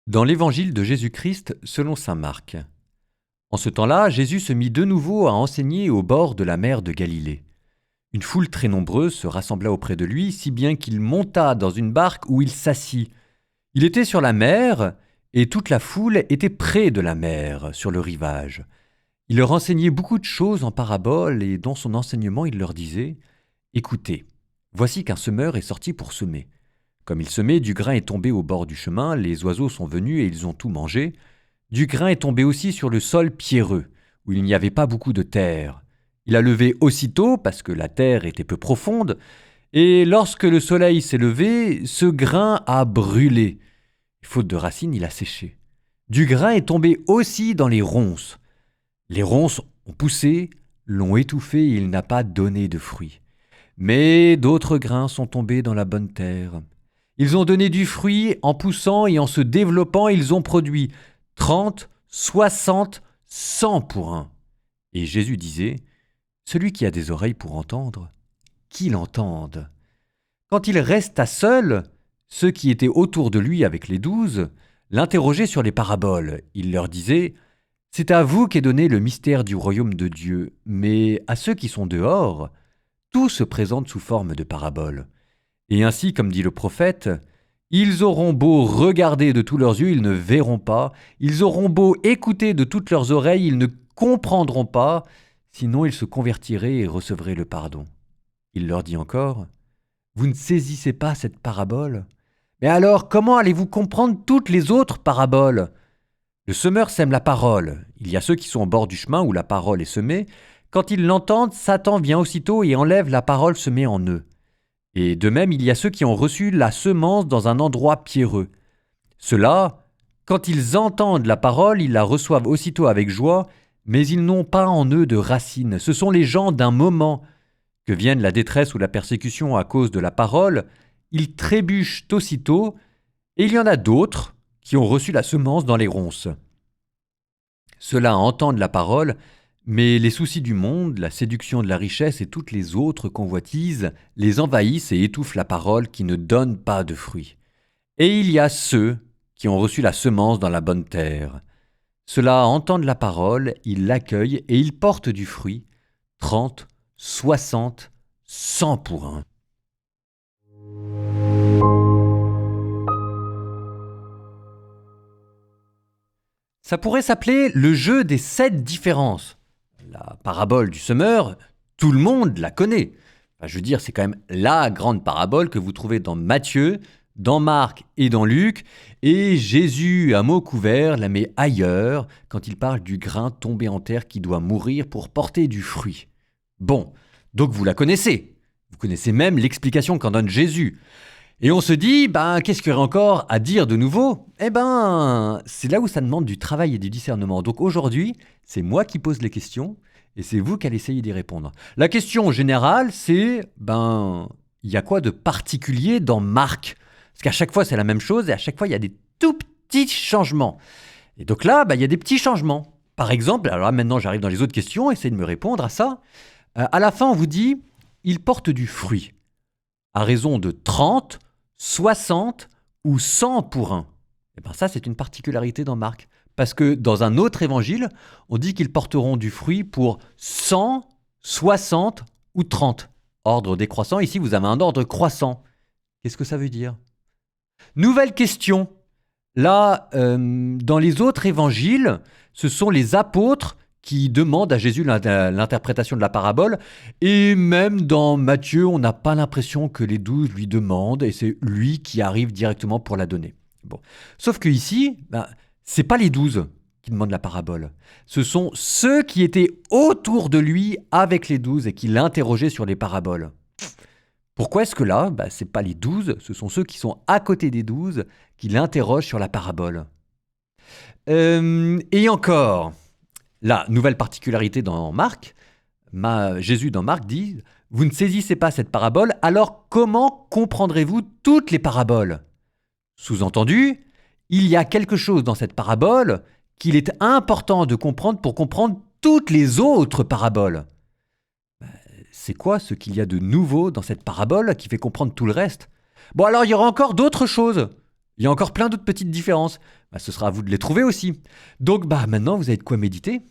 Dans l'évangile de Jésus-Christ selon saint Marc. En ce temps-là, Jésus se mit de nouveau à enseigner au bord de la mer de Galilée. Une foule très nombreuse se rassembla auprès de lui, si bien qu'il monta dans une barque où il s'assit. Il était sur la mer, et toute la foule était près de la mer, sur le rivage. Il leur enseignait beaucoup de choses en paraboles, et dans son enseignement il leur disait « Écoutez, voici qu'un semeur est sorti pour semer. Comme il semait, du grain est tombé au bord du chemin, les oiseaux sont venus et ils ont tout mangé. Du grain est tombé aussi sur le sol pierreux, où il n'y avait pas beaucoup de terre. Il a levé aussitôt, parce que la terre était peu profonde, et lorsque le soleil s'est levé, ce grain a brûlé. Faute de racines, il a séché. Du grain est tombé aussi dans les ronces. Les ronces ont poussé, l'ont étouffé et il n'a pas donné de fruits. Mais d'autres grains sont tombés dans la bonne terre. Ils ont donné du fruit en poussant et en se développant, ils ont produit 30, 60, 100 pour un. Et Jésus disait, celui qui a des oreilles pour entendre, qu'il entende. Quand il resta seul, ceux qui étaient autour de lui avec les 12 l'interrogeaient sur les paraboles. Il leur disait, c'est à vous qu'est donné le mystère du royaume de Dieu, mais à ceux qui sont dehors, tout se présente sous forme de paraboles. Et ainsi, comme dit le prophète, « Ils auront beau regarder de tous leurs yeux, ils ne verront pas. Ils auront beau écouter de toutes leurs oreilles, ils ne comprendront pas. Sinon, ils se convertiraient et recevraient le pardon. » Il leur dit encore, « Vous ne saisissez pas cette parabole? Mais alors, comment allez-vous comprendre toutes les autres paraboles? Le semeur sème la parole. Il y a ceux qui sont au bord du chemin où la parole est semée. Quand ils l'entendent, Satan vient aussitôt et enlève la parole semée en eux. Et de même, il y a ceux qui ont reçu la semence dans un endroit pierreux. Ceux-là, quand ils entendent la parole, ils la reçoivent aussitôt avec joie, mais ils n'ont pas en eux de racines. Ce sont les gens d'un moment. Que vienne la détresse ou la persécution à cause de la parole, ils trébuchent aussitôt, et il y en a d'autres qui ont reçu la semence dans les ronces. Ceux-là entendent la parole, mais les soucis du monde, la séduction de la richesse et toutes les autres convoitises les envahissent et étouffent la parole qui ne donne pas de fruits. Et il y a ceux qui ont reçu la semence dans la bonne terre. Ceux-là entendent la parole, ils l'accueillent et ils portent du fruit, 30, 60, 100 pour un. Ça pourrait s'appeler le jeu des 7 différences. La parabole du semeur, tout le monde la connaît. Enfin, je veux dire, c'est quand même la grande parabole que vous trouvez dans Matthieu, dans Marc et dans Luc. Et Jésus, à mot couvert, la met ailleurs quand il parle du grain tombé en terre qui doit mourir pour porter du fruit. Bon, donc vous la connaissez. Vous connaissez même l'explication qu'en donne Jésus. Et on se dit, qu'est-ce qu'il y aurait encore à dire de nouveau? C'est là où ça demande du travail et du discernement. Donc aujourd'hui, c'est moi qui pose les questions et c'est vous qui allez essayer d'y répondre. La question générale, c'est, il y a quoi de particulier dans Marc? Parce qu'à chaque fois, c'est la même chose et à chaque fois, il y a des tout petits changements. Et donc là, il y a des petits changements. Par exemple, alors là, maintenant, j'arrive dans les autres questions, essayez de me répondre à ça. À la fin, on vous dit, il porte du fruit à raison de 30, 60 ou 100 pour un. Ça, c'est une particularité dans Marc. Parce que dans un autre évangile, on dit qu'ils porteront du fruit pour 100, 60 ou 30. Ordre décroissant, ici vous avez un ordre croissant. Qu'est-ce que ça veut dire? Nouvelle question. Là, dans les autres évangiles, ce sont les apôtres qui demandent à Jésus l'interprétation de la parabole. Et même dans Matthieu, on n'a pas l'impression que les 12 lui demandent, et c'est lui qui arrive directement pour la donner. Bon. Sauf que ici, c'est pas les 12 qui demandent la parabole. Ce sont ceux qui étaient autour de lui avec les 12 et qui l'interrogeaient sur les paraboles. Pourquoi est-ce que là, c'est pas les 12, ce sont ceux qui sont à côté des 12 qui l'interrogent sur la parabole? Et encore... La nouvelle particularité dans Marc, Jésus dans Marc dit « Vous ne saisissez pas cette parabole, alors comment comprendrez-vous toutes les paraboles ?» Sous-entendu, il y a quelque chose dans cette parabole qu'il est important de comprendre pour comprendre toutes les autres paraboles. C'est quoi ce qu'il y a de nouveau dans cette parabole qui fait comprendre tout le reste? Bon, alors il y aura encore d'autres choses. Il y a encore plein d'autres petites différences. Ce sera à vous de les trouver aussi. Donc maintenant vous avez de quoi méditer.